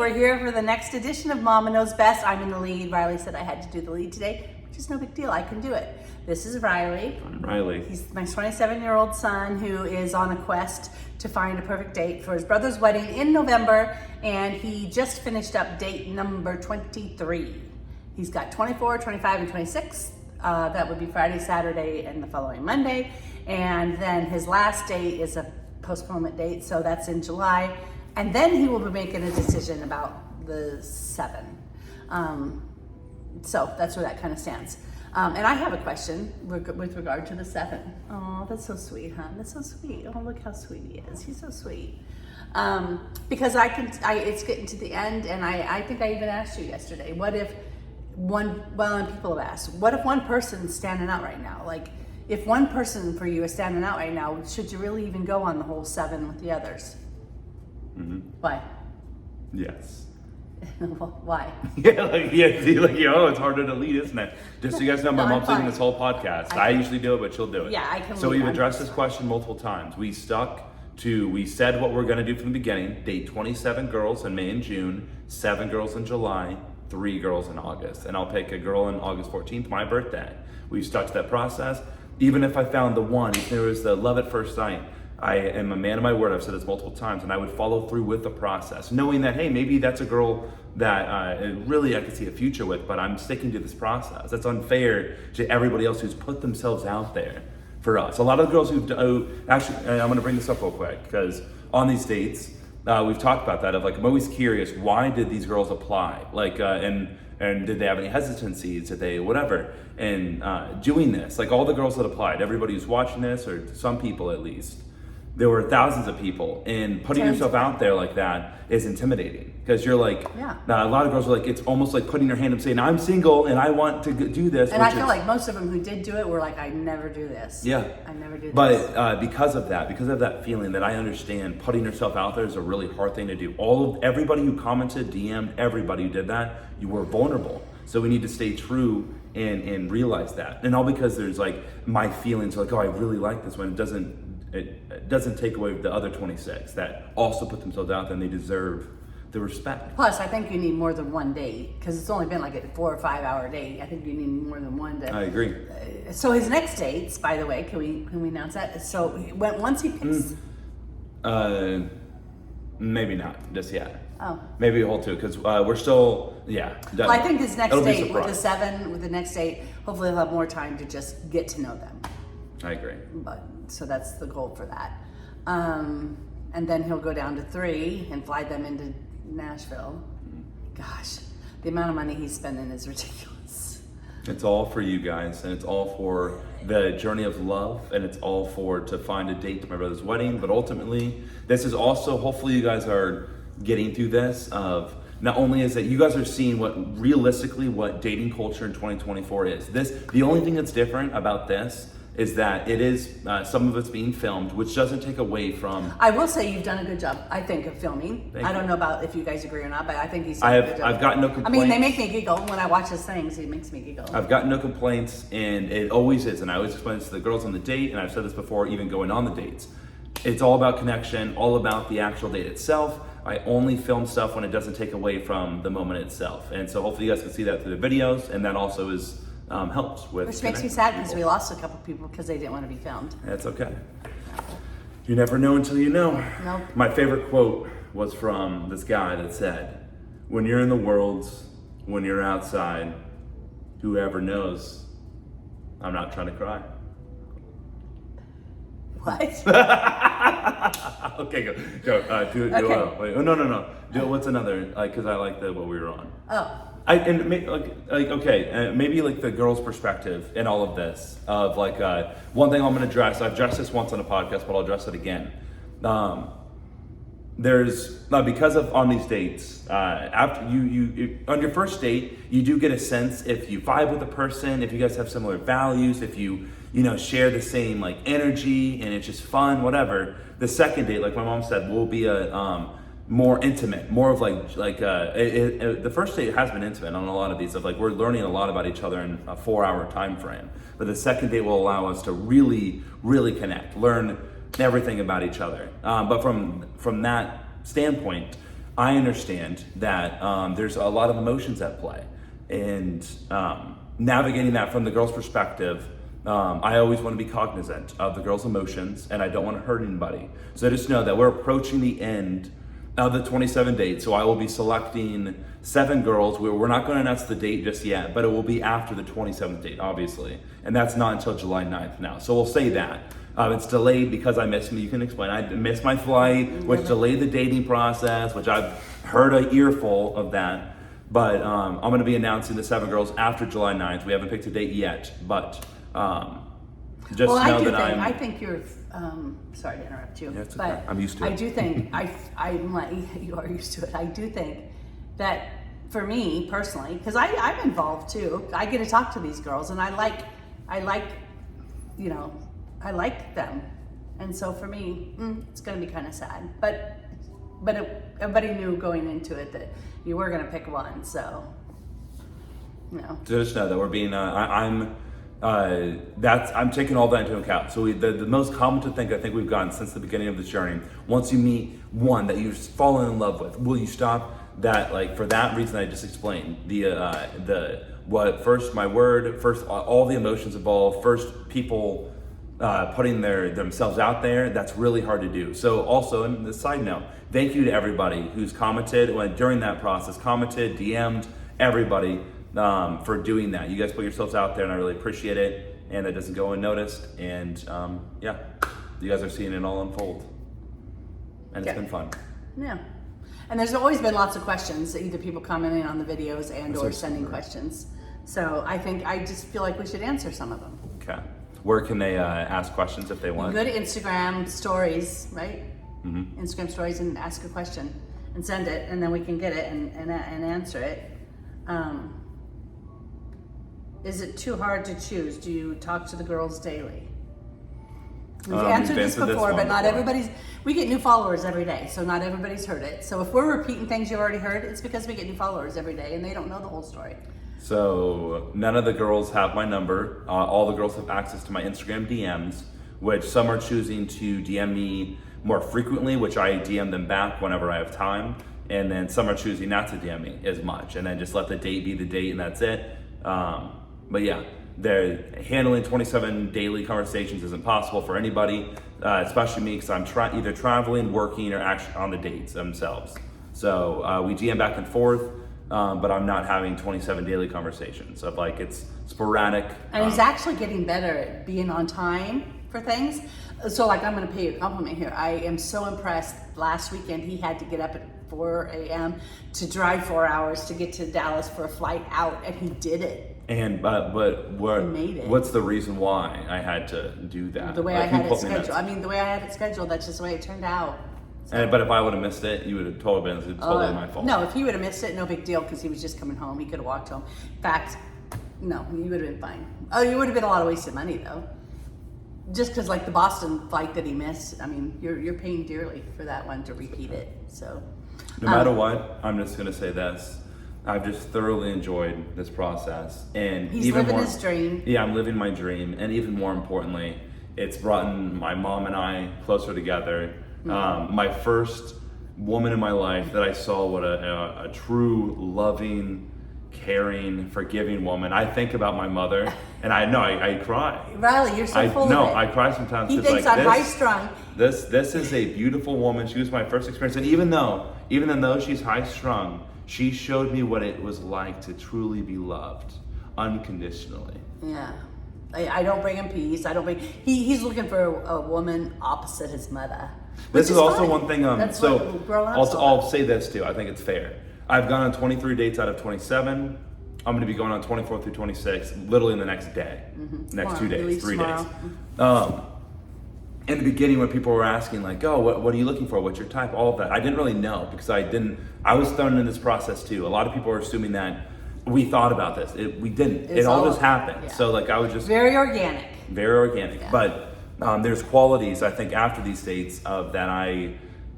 We're here for the next edition of Mama Knows Best. I'm in the lead. Riley said I had to do the lead today, which is no big deal. I can do it. This is Riley. I'm Riley. He's my 27-year-old son who is on a quest to find a perfect date for his brother's wedding in November, and he just finished up date number 23. He's got 24, 25, and 26. That would be Friday, Saturday, and the following Monday. And then his last date is a postponement date, so that's in July. And then he will be making a decision about the 7. So that's where that kind of stands. And I have a question with regard to the 7. Oh, that's so sweet, huh? That's so sweet. Oh, look how sweet he is. He's so sweet. Because it's getting to the end, and I think I even asked you yesterday, what if and people have asked, what if one person's standing out right now? Like, if one person for you is standing out right now, should you really even go on the whole 7 with the others? Mm-hmm. Why? Yes. Why? It's harder to lead, isn't it? Just so you guys know, my mom's leading this whole podcast. I usually do it, but she'll do it. Yeah, I can. So we've addressed this question multiple times. We said what we're going to do from the beginning. Date 27 girls in May and June, 7 girls in July, 3 girls in August. And I'll pick a girl on August 14th, my birthday. We've stuck to that process. Even if I found the one, if there was the love at first sight, I am a man of my word. I've said this multiple times, and I would follow through with the process, knowing that, hey, maybe that's a girl that really I could see a future with, but I'm sticking to this process. That's unfair to everybody else who's put themselves out there for us. A lot of the girls actually, I'm going to bring this up real quick, because on these dates, we've talked about that, of like, I'm always curious, why did these girls apply? Like, and did they have any hesitancies? Did they whatever? And doing this, like all the girls that applied, everybody who's watching this, or some people at least, there were thousands of people, and putting yourself out there like that is intimidating, because you're like, a lot of girls are like, it's almost like putting your hand up saying, I'm single and I want to do this. And I feel like most of them who did do it were like, I never do this. Yeah. I never do this. But because of that feeling that I understand, putting yourself out there is a really hard thing to do. Everybody who commented, DM'd, everybody who did that, you were vulnerable. So we need to stay true and realize that. And all because there's like my feelings like, oh, I really like this one. It doesn't take away the other 26 that also put themselves out there, and they deserve the respect. Plus, I think you need more than one date, because it's only been like a 4 or 5 hour date. I think you need more than one. I agree. So his next dates, by the way, can we announce that? So once he picks. Maybe not just yet. Oh. Maybe a whole 2, because we're still Well, I think his next date with the 7, with the next date, hopefully he'll have more time to just get to know them. I agree. So that's the goal for that. And then he'll go down to 3 and fly them into Nashville. Gosh, the amount of money he's spending is ridiculous. It's all for you guys, and it's all for the journey of love, and it's all to find a date to my brother's wedding. But ultimately, this is also, hopefully you guys are getting through this of, not only is that you guys are seeing what dating culture in 2024 is. The only thing that's different about this is that it is, some of it's being filmed, which doesn't take away from... I will say you've done a good job, I think, of filming. I don't know about if you guys agree or not, but I think he's done a good job. I've got no complaints. I mean, they make me giggle when I watch his things. He makes me giggle. I've got no complaints, and it always is. And I always explain this to the girls on the date, and I've said this before, even going on the dates. It's all about connection, all about the actual date itself. I only film stuff when it doesn't take away from the moment itself. And so hopefully you guys can see that through the videos, and that also is... helps with. Which makes me sad, because we lost a couple people because they didn't want to be filmed. That's okay. You never know until you know. Nope. My favorite quote was from this guy that said, when you're in the world, when you're outside, whoever knows, I'm not trying to cry. What? Okay, go. Do it. Okay. Wait, oh, no. Do it. What's another? Because I like what we were on. Oh. Maybe like the girl's perspective in all of this of like one thing I'm going to address. I've addressed this once on a podcast, but I'll address it again. There's because of on these dates, after you on your first date, you do get a sense if you vibe with a person, if you guys have similar values, if you share the same like energy and it's just fun, whatever. The second date, like my mom said, will be a more intimate, more of the first date has been intimate on a lot of these, of like we're learning a lot about each other in a 4-hour time frame. But the second date will allow us to really, really connect, learn everything about each other. But from that standpoint, I understand that there's a lot of emotions at play, and navigating that from the girl's perspective, I always want to be cognizant of the girl's emotions, and I don't want to hurt anybody. So just know that we're approaching the end of the 27 dates, so I will be selecting 7 girls. We're not going to announce the date just yet, but it will be after the 27th date, obviously, and that's not until July 9th now. So we'll say that. It's delayed because I missed, you can explain, I missed my flight, which delayed the dating process, which I've heard an earful of that. But I'm going to be announcing the 7 girls after July 9th. We haven't picked a date yet, but just know that I think you're, sorry to interrupt you, Yeah, it's but okay. I'm used to it. I do think, I'm like, you are used to it. I do think that for me personally, because I'm involved too, I get to talk to these girls and I like, I like them. And so for me, it's going to be kind of sad, but everybody knew going into it that you were going to pick one. So, just know that we're being, I'm taking all that into account. So the most common thing I think we've gotten since the beginning of this journey, once you meet one that you've fallen in love with, will you stop that? Like for that reason I just explained, first my word, first all the emotions involved, first people putting themselves out there, that's really hard to do. So also, and the side note, thank you to everybody who's commented during that process, commented, DM'd, everybody for doing that. You guys put yourselves out there and I really appreciate it, and it doesn't go unnoticed. And yeah, you guys are seeing it all unfold, and it's been fun. Yeah. And there's always been lots of questions, either people commenting on the videos and or sending questions. So I just feel like we should answer some of them. Okay. Where can they ask questions if they want? Go to Instagram stories, right? Mm-hmm. Instagram stories and ask a question and send it, and then we can get it and answer it. Is it too hard to choose? Do you talk to the girls daily? We've answered this before, but not everybody's, we get new followers every day, so not everybody's heard it. So if we're repeating things you've already heard, it's because we get new followers every day and they don't know the whole story. So none of the girls have my number. All the girls have access to my Instagram DMs, which some are choosing to DM me more frequently, which I DM them back whenever I have time. And then some are choosing not to DM me as much and then just let the date be the date and that's it. But yeah, they're handling 27 daily conversations isn't possible for anybody, especially me, because I'm either traveling, working, or actually on the dates themselves. So we DM back and forth, but I'm not having 27 daily conversations. Of like, it's sporadic. And he's actually getting better at being on time for things. So like, I'm going to pay you a compliment here. I am so impressed. Last weekend, he had to get up at 4 a.m. to drive 4 hours to get to Dallas for a flight out, and he did it. And but what's the reason why I had to do that? The way I had it scheduled. I mean, the way I had it scheduled, that's just the way it turned out. So. But if I would have missed it, you would have totally been my fault. No, if he would have missed it, no big deal, because he was just coming home. He could have walked home. In fact, no, you would have been fine. Oh, you would have been a lot of wasted money though. Just because like the Boston flight that he missed, I mean, you're paying dearly for that one to repeat it. So. No matter what, I'm just gonna say this. I've just thoroughly enjoyed this process, and he's living his dream. Yeah, I'm living my dream, and even more importantly, it's brought my mom and I closer together. Mm-hmm. My first woman in my life that I saw what a true, loving, caring, forgiving woman. I think about my mother, and I cry. Riley, you're so full of it. No, I cry sometimes. He thinks I'm high-strung. This is a beautiful woman. She was my first experience, and even though she's high-strung, she showed me what it was like to truly be loved unconditionally. Yeah. I don't bring him peace. He's looking for a woman opposite his mother. This is also fine. one thing, I'll say this too, I think it's fair. I've gone on 23 dates out of 27. I'm gonna be going on 24 through 26, literally in the next day. Mm-hmm. Next 2 days, 3 days. In the beginning when people were asking like, oh, what are you looking for? What's your type? All of that. I didn't really know because I was thrown in this process too. A lot of people are assuming that we thought about this. We didn't. It all just happened. Yeah. So like I was just very organic. Very organic. Yeah. But there's qualities I think after these dates of that I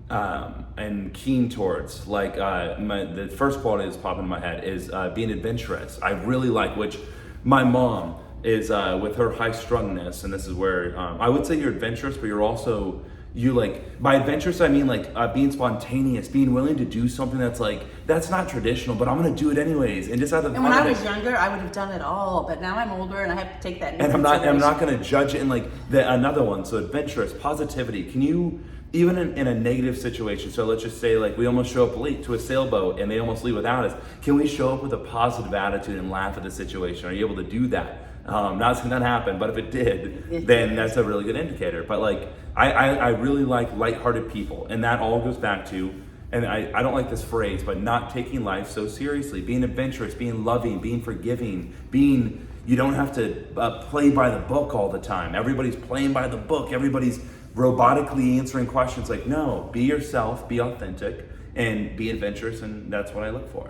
am keen towards. Like the first quality that's popping in my head is being adventurous. I really like, which my mom is with her high strungness, and this is where I would say you're adventurous, but you're also You like, by adventurous I mean like being spontaneous, being willing to do something that's like, that's not traditional, but I'm gonna do it anyways, and just out of And when I was younger, I would have done it all, but now I'm older and I have to take that into and I'm not consideration. gonna judge it. And like another one, so adventurous, positivity. Can you, even in a negative situation, so let's just say like we almost show up late to a sailboat and they almost leave without us, can we show up with a positive attitude and laugh at the situation? Are you able to do that? Not saying that happened, but if it did, then that's a really good indicator. But like, I really like lighthearted people, and that all goes back to, and I don't like this phrase, but not taking life so seriously, being adventurous, being loving, being forgiving, being, you don't have to play by the book all the time. Everybody's playing by the book. Everybody's robotically answering questions. Like, no, be yourself, be authentic, and be adventurous, and that's what I look for.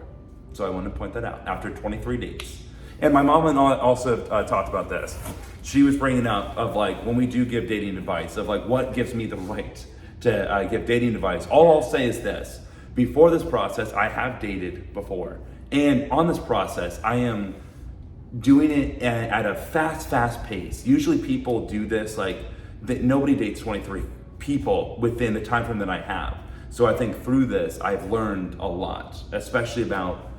So I want to point that out after 23 dates. And my mom also talked about this. She was bringing up of like, when we do give dating advice, of like, what gives me the right to give dating advice. All I'll say is this: before this process, I have dated before. And on this process, I am doing it at a fast pace. Usually people do this, like, nobody dates 23 people within the time frame that I have. So I think through this, I've learned a lot, especially about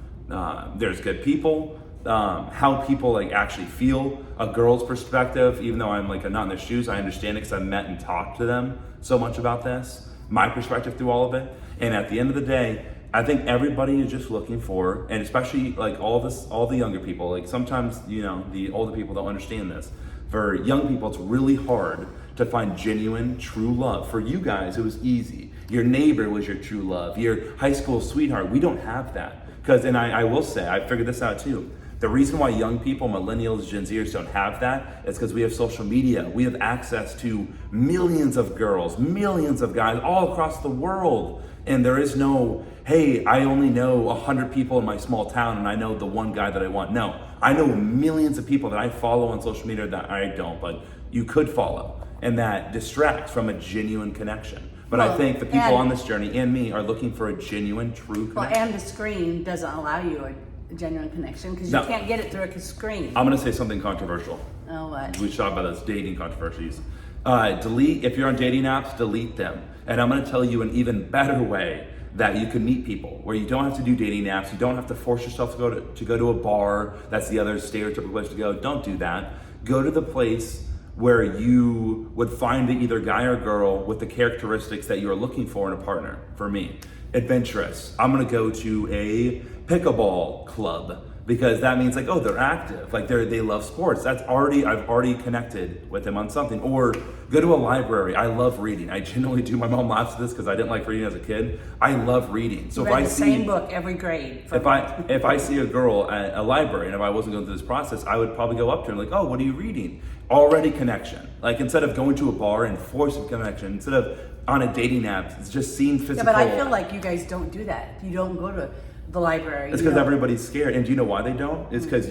there's good people, how people like actually feel, a girl's perspective. Even though I'm like, I'm not in their shoes, I understand it because I've met and talked to them so much about this, my perspective through all of it. And at the end of the day, I think everybody is just looking for, and especially like all the younger people, like sometimes, you know, the older people don't understand this. For young people, it's really hard to find genuine, true love. For you guys, it was easy. Your neighbor was your true love, your high school sweetheart. We don't have that. Because, and I will say, I figured this out too. The reason why young people, millennials, Gen Zers don't have that is because we have social media. We have access to millions of girls, millions of guys all across the world. And there is no, hey, I only know 100 people in my small town and I know the one guy that I want. No, I know millions of people that I follow on social media that I don't, but you could follow. And that distracts from a genuine connection. But I think the people on this journey and me are looking for a genuine, true connection. Well, and the screen doesn't allow you a genuine connection because you can't get it through a screen. I'm going to say something controversial. Oh, what? We talked about those dating controversies. Delete, if you're on dating apps, delete them. And I'm going to tell you an even better way that you can meet people, where you don't have to do dating apps. You don't have to force yourself to go to a bar. That's the other stereotypical place to go. Don't do that. Go to the place where you would find either guy or girl with the characteristics that you are looking for in a partner. For me, adventurous. I'm gonna go to a pickleball club because that means like, oh, they're active, like they love sports. I've already connected with them on something. Or go to a library. I love reading. I genuinely do. My mom laughs at this because I didn't like reading as a kid. I love reading. So you read the same book every grade. If I see a girl at a library and if I wasn't going through this process, I would probably go up to her and like, oh, what are you reading? Already connection. Like instead of going to a bar and forcing connection, instead of on a dating app, it's just seeing physical. Yeah, but I feel like you guys don't do that. You don't go to the library. It's because everybody's scared. And do you know why they don't? It's because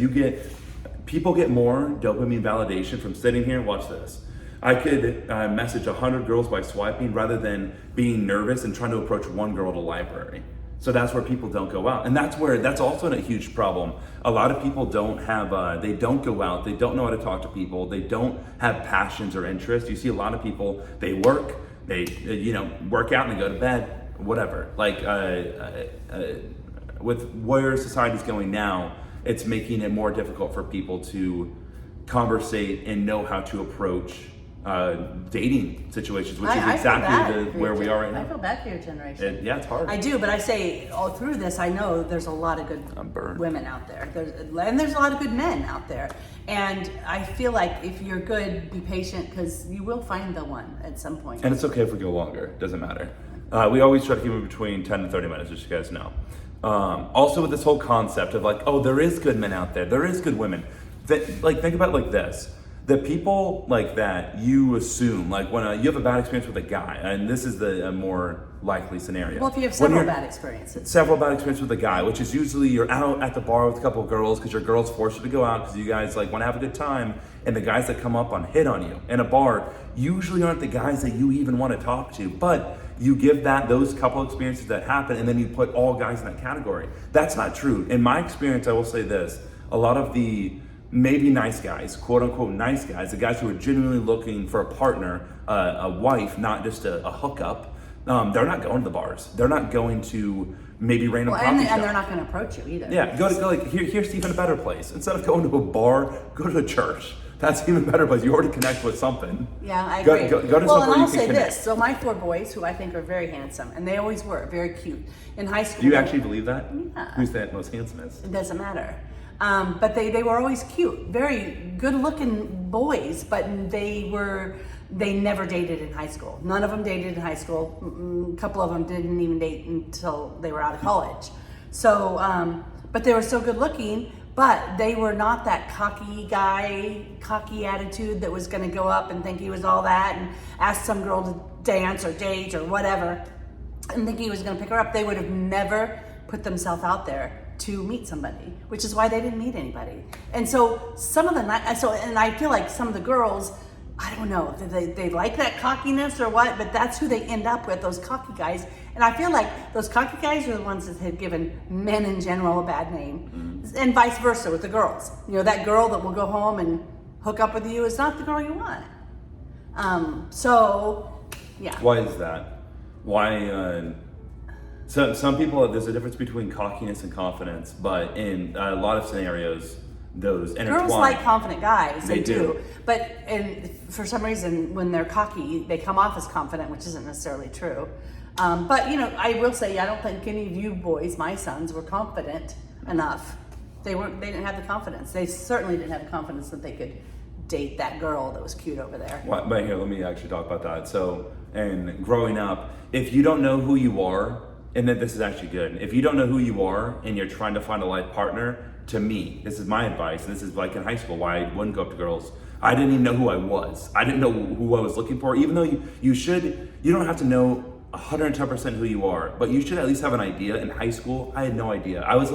people get more dopamine validation from sitting here and watch this. I could message 100 girls by swiping rather than being nervous and trying to approach one girl at a library. So that's where people don't go out. And that's also a huge problem. A lot of people don't have, they don't go out, they don't know how to talk to people, they don't have passions or interests. You see a lot of people, they work, they work out and they go to bed, whatever. Like with where society's going now, it's making it more difficult for people to conversate and know how to approach dating situations, which is exactly where we are right now. I feel bad for your generation. Yeah, it's hard. I do, but I say all through this, I know there's a lot of good women out there. There's a lot of good men out there. And I feel like if you're good, be patient because you will find the one at some point. And it's okay if we go longer. It doesnment matter. We always try to keep it between 10 and 30 minutes, just so you guys know. Also with this whole concept of like, oh, there is good men out there. There is good women. Think about it like this. The people like that you assume, like when you have a bad experience with a guy, and this is a more likely scenario. Well, if you have several bad experiences. Several bad experiences with a guy, which is usually you're out at the bar with a couple of girls because your girls force you to go out because you guys like want to have a good time, and the guys that come up hit on you in a bar usually aren't the guys that you even want to talk to, but you give those couple experiences that happen, and then you put all guys in that category. That's not true. In my experience, I will say this: a lot of the maybe nice guys, quote unquote nice guys, the guys who are genuinely looking for a partner, a wife, not just a hookup. They're not going to the bars. They're not going to maybe random coffee shop. And they're not going to approach you either. Yeah, go like here's even a better place. Instead of going to a bar, go to a church. That's even a better place. You already connect with something. Yeah, I agree. Go to well, somewhere and you I'll can say connect. this. So my 4 boys, who I think are very handsome, and they always were very cute in high school. Do you actually believe that? Yeah. Who's the most handsomest? It doesn't matter. But they were always cute, very good-looking boys. But they never dated in high school. None of them dated in high school. A couple of them didn't even date until they were out of college. So, but they were so good-looking. But they were not that cocky attitude that was going to go up and think he was all that and ask some girl to dance or date or whatever and think he was going to pick her up. They would have never put themselves out there to meet somebody, which is why they didn't meet anybody. And so and I feel like some of the girls, I don't know if they like that cockiness or what, but that's who they end up with, those cocky guys. And I feel like those cocky guys are the ones that have given men in general a bad name, and vice versa with the girls. You know, that girl that will go home and hook up with you is not the girl you want. Yeah. Why is that? Why? Some people, there's a difference between cockiness and confidence, but in a lot of scenarios, those intertwine. Girls like confident guys, they do. But for some reason, when they're cocky, they come off as confident, which isn't necessarily true. But you know, I will say, I don't think any of you boys, my sons, were confident enough. They didn't have the confidence. They certainly didn't have the confidence that they could date that girl that was cute over there. But here, let me actually talk about that. So, and growing up, if you don't know who you are, and then this is actually good. If you don't know who you are and you're trying to find a life partner, to me, this is my advice. This is like in high school, why I wouldn't go up to girls. I didn't even know who I was. I didn't know who I was looking for, even though you don't have to know 110% who you are, but you should at least have an idea. In high school, I had no idea. I was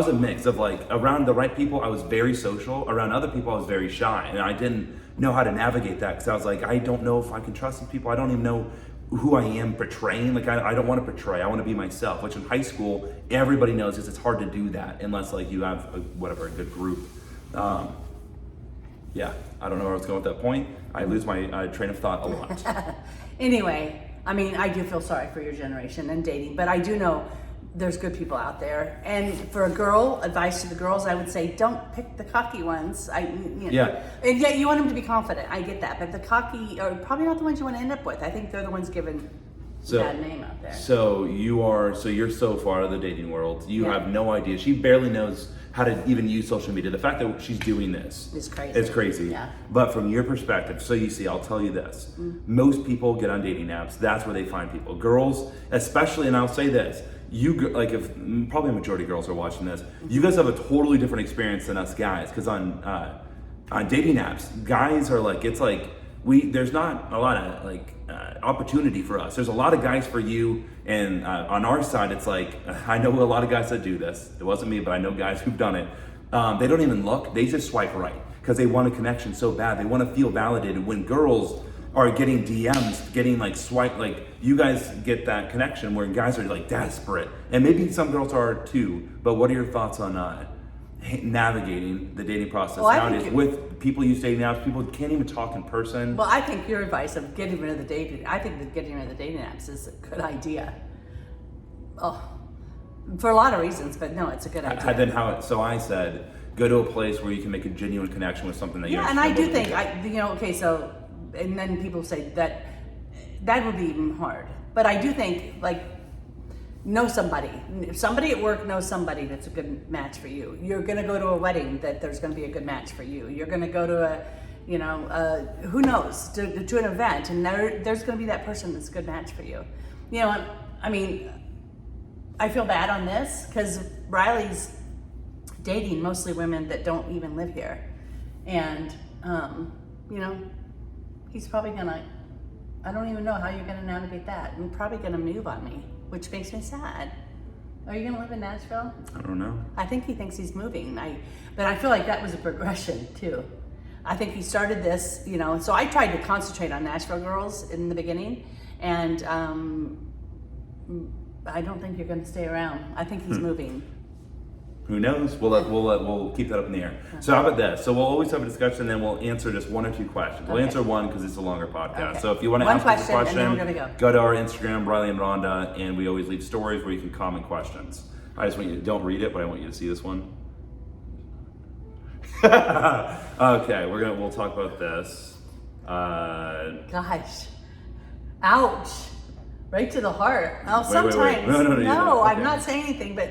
a mix of like, around the right people, I was very social. Around other people, I was very shy. And I didn't know how to navigate that because I was like, I don't know if I can trust these people. I don't even know who I am portraying. Like, I don't want to portray. I want to be myself, which in high school, everybody knows it's hard to do that unless like you have a good group. Yeah, I don't know where I was going with that point. I lose my train of thought a lot. Anyway, I mean, I do feel sorry for your generation and dating, but I do know there's good people out there. And for a girl, advice to the girls, I would say, don't pick the cocky ones. Yeah. And yet you want them to be confident. I get that, but the cocky are probably not the ones you want to end up with. I think they're the ones given bad name out there. So you're so far out of the dating world. You have no idea. She barely knows how to even use social media. The fact that she's doing this is crazy. It's crazy. Yeah. But from your perspective, so you see, I'll tell you this. Most people get on dating apps. That's where they find people. Girls, especially, and I'll say this. If probably a majority of girls are watching this, you guys have a totally different experience than us guys. Because on dating apps, guys are like, it's like there's not a lot of opportunity for us. There's a lot of guys for you, and on our side, it's like, I know a lot of guys that do this. It wasn't me, but I know guys who've done it. They don't even look, they just swipe right because they want a connection so bad. They want to feel validated. When girls are getting DMs, getting like swipe, like you guys get that connection where guys are like desperate, and maybe some girls are too. But what are your thoughts on navigating the dating process nowadays with people use dating apps? People can't even talk in person. Well, I think your advice of getting rid of the dating, I think that getting rid of the dating apps is a good idea. Oh, for a lot of reasons, but no, it's a good idea. So I said, go to a place where you can make a genuine connection with something that you're. Yeah, and I do think and then people say that would be even hard. But I do think know somebody. If somebody at work knows somebody that's a good match for you. You're gonna go to a wedding that there's gonna be a good match for you. You're gonna go to who knows, to an event, and there's gonna be that person that's a good match for you. You know, I mean, I feel bad on this because Riley's dating mostly women that don't even live here. And, he's probably gonna, I don't even know how you're gonna navigate that. I'm probably gonna move on me, which makes me sad. Are you gonna live in Nashville? I don't know. I think he thinks he's moving. But I feel like that was a progression too. I think he started this, so I tried to concentrate on Nashville girls in the beginning, and I don't think you're gonna stay around. I think he's moving. Who knows? We'll keep that up in the air. So how about this? So we'll always have a discussion, and then we'll answer just 1 or 2 questions. We'll answer one because it's a longer podcast. Okay. So if you want to One ask us a question, and then question, we're gonna go. to our Instagram, Riley and Rhonda, and we always leave stories where you can comment questions. I just want you to don't read it, but I want you to see this one. Okay, we'll talk about this. Gosh, ouch, right to the heart. Oh, Wait. sometimes. No, I'm okay. not saying anything, but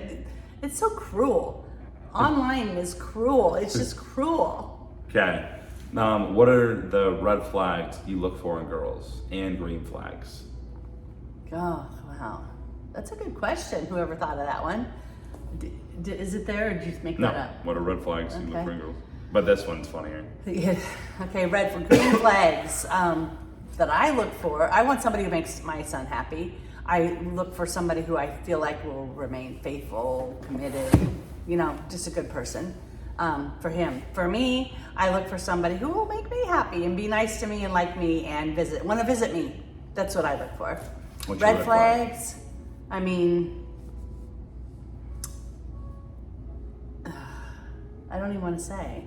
it's so cruel. Online is cruel. It's just cruel. Okay. What are the red flags you look for in girls and green flags? Oh, wow. That's a good question. Whoever thought of that one. Is it there, or did you make that up? What are red flags you look Okay. for in girls? But this one's funnier. Yeah. Okay, red for green flags that I look for. I want somebody who makes my son happy. I look for somebody who I feel like will remain faithful, committed, just a good person for him. For me, I look for somebody who will make me happy and be nice to me and like me and want to visit me. That's what I look for. What's your Red flags, I don't even want to say.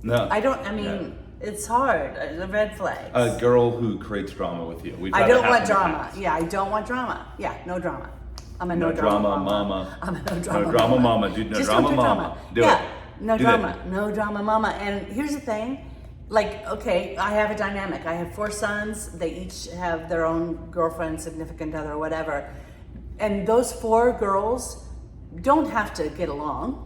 No. Yeah. It's hard. The red flags. A girl who creates drama with you. We've I had don't that want happen in the drama. past. Yeah, I don't want drama. Yeah, no drama. I'm a No drama mama. I'm a no drama No drama mama, dude. No Just drama don't do mama. Do yeah, it. no Do drama. that. No drama mama. And here's the thing. Okay, I have a dynamic. I have 4 sons. They each have their own girlfriend, significant other, whatever. And those 4 girls don't have to get along.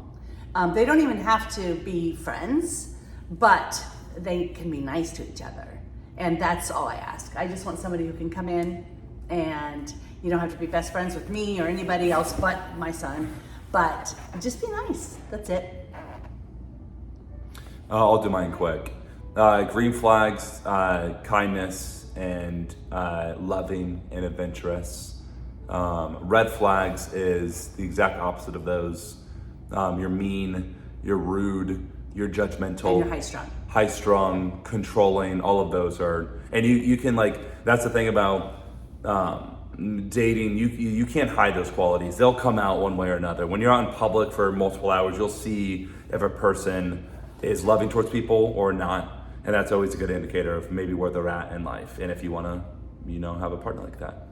They don't even have to be friends, but they can be nice to each other. And that's all I ask. I just want somebody who can come in, and you don't have to be best friends with me or anybody else but my son, but just be nice. That's it. I'll do mine quick. Green flags, kindness and loving and adventurous. Red flags is the exact opposite of those. You're mean, you're rude, you're judgmental. And you're high-strung. High-strung, controlling, all of those are, and you can that's the thing about dating, you can't hide those qualities. They'll come out one way or another. When you're out in public for multiple hours, you'll see if a person is loving towards people or not. And that's always a good indicator of maybe where they're at in life. And if you want to, have a partner like that.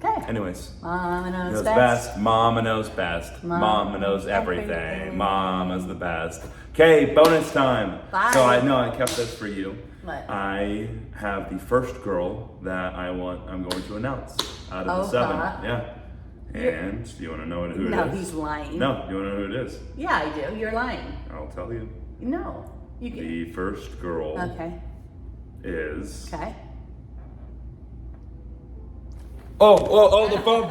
Okay. Anyways. Mama knows best. Mama knows best. Mama knows everything. everything. Mama's the best. Okay, bonus time. Bye. So I kept this for you. What? I have the first girl that I'm going to announce out of the 7. Yeah. And do you want to know who it is? No, he's lying. No, do you want to know who it is? Yeah, I do. You're lying. I'll tell you. No. You can. The first girl Okay. is. Okay. Oh, the phone.